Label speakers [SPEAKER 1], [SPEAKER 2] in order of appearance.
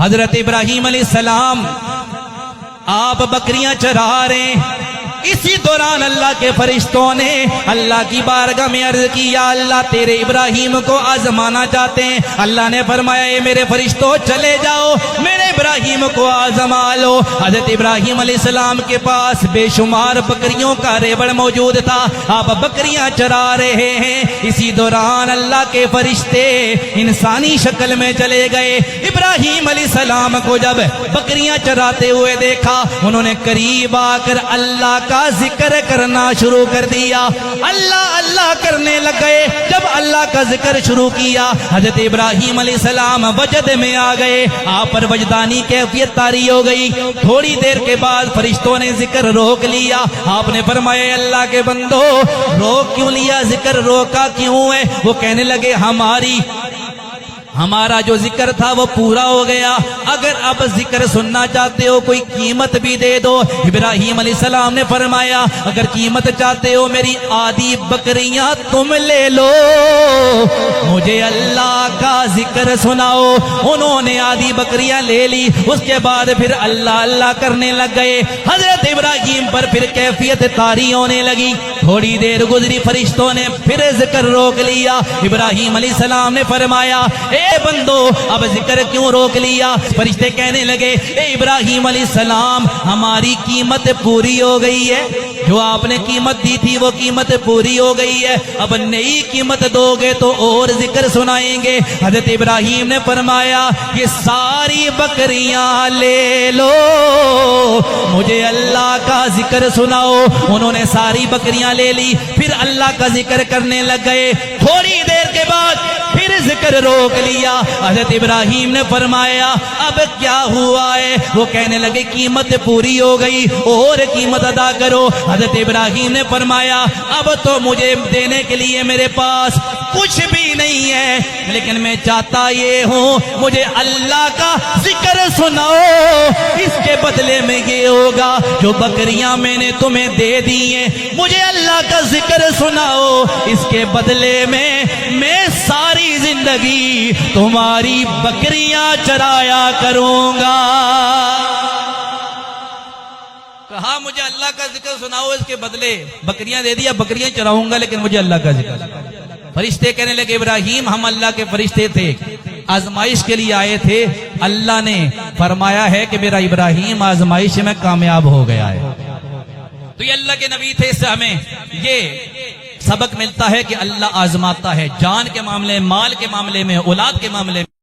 [SPEAKER 1] حضرت ابراہیم علیہ السلام آپ بکریاں چرا رہے ہیں، اسی دوران اللہ کے فرشتوں نے اللہ کی بارگاہ میں عرض کی، یا اللہ تیرے ابراہیم کو آزمانا چاہتے ہیں۔ اللہ نے فرمایا اے میرے فرشتوں چلے جاؤ، میرے ابراہیم کو آزما لو۔ حضرت ابراہیم علیہ السلام کے پاس بے شمار بکریوں کا ریوڑ موجود تھا، آپ بکریاں چرا رہے ہیں، اسی دوران اللہ کے فرشتے انسانی شکل میں چلے گئے۔ ابراہیم علیہ السلام کو جب بکریاں چراتے ہوئے دیکھا، انہوں نے قریب آ کر اللہ کا ذکر کرنا شروع کر دیا، اللہ اللہ کرنے لگ گئے۔ جب اللہ کا ذکر شروع کیا، حضرت ابراہیم علیہ السلام وجد میں آ گئے، آپ پر وجدانی کیفیت طاری ہو گئی۔ تھوڑی دیر کے بعد فرشتوں نے ذکر روک لیا۔ آپ نے فرمایا اللہ کے بندو روک کیوں لیا، ذکر روکا کیوں ہے؟ وہ کہنے لگے ہمارا جو ذکر تھا وہ پورا ہو گیا، اگر اب ذکر سننا چاہتے ہو کوئی قیمت بھی دے دو۔ ابراہیم علیہ السلام نے فرمایا اگر قیمت چاہتے ہو میری آدھی بکریاں تم لے لو، مجھے اللہ کا ذکر سناؤ۔ انہوں نے آدھی بکریاں لے لی، اس کے بعد پھر اللہ اللہ کرنے لگ گئے۔ حضرت ابراہیم پر پھر کیفیت طاری ہونے لگی۔ تھوڑی دیر گزری، فرشتوں نے پھر ذکر روک لیا۔ ابراہیم علیہ السلام نے فرمایا اے بندو اب ذکر کیوں روک لیا؟ فرشتے کہنے لگے اے ابراہیم علیہ السلام ہماری قیمت پوری ہو گئی ہے، جو آپ نے قیمت دی تھی وہ قیمت پوری ہو گئی ہے، اب نئی قیمت دو گے تو اور ذکر سنائیں گے۔ حضرت ابراہیم نے فرمایا یہ ساری بکریاں لے لو، مجھے اللہ کا ذکر سناؤ۔ انہوں نے ساری بکریاں لے لی، پھر اللہ کا ذکر کرنے لگ گئے۔ تھوڑی دیر کے بعد پھر ذکر روک لیا۔ حضرت ابراہیم نے فرمایا اب کیا ہوا ہے؟ وہ کہنے لگے قیمت پوری ہو گئی، اور قیمت ادا کرو۔ حضرت ابراہیم نے فرمایا اب تو مجھے دینے کے لیے میرے پاس کچھ بھی نہیں ہے، لیکن میں چاہتا یہ ہوں مجھے اللہ کا ذکر سناؤ، اس کے بدلے میں یہ ہوگا جو بکریاں میں نے تمہیں دے دی ہیں، مجھے اللہ کا ذکر سناؤ، اس کے بدلے میں ساری زندگی تمہاری بکریاں چرایا کروں گا۔ کہا مجھے اللہ کا ذکر سناؤ، اس کے بدلے بکریاں دے دیا، بکریاں چراؤں گا لیکن مجھے اللہ کا ذکر۔ فرشتے کہنے لگے ابراہیم ہم اللہ کے فرشتے تھے، آزمائش کے لیے آئے تھے، اللہ نے فرمایا ہے کہ میرا ابراہیم آزمائش میں کامیاب ہو گیا ہے۔ تو یہ اللہ کے نبی تھے، اس سے ہمیں یہ سبق ملتا ہے کہ اللہ آزماتا ہے، جان کے معاملے، مال کے معاملے میں، اولاد کے معاملے میں۔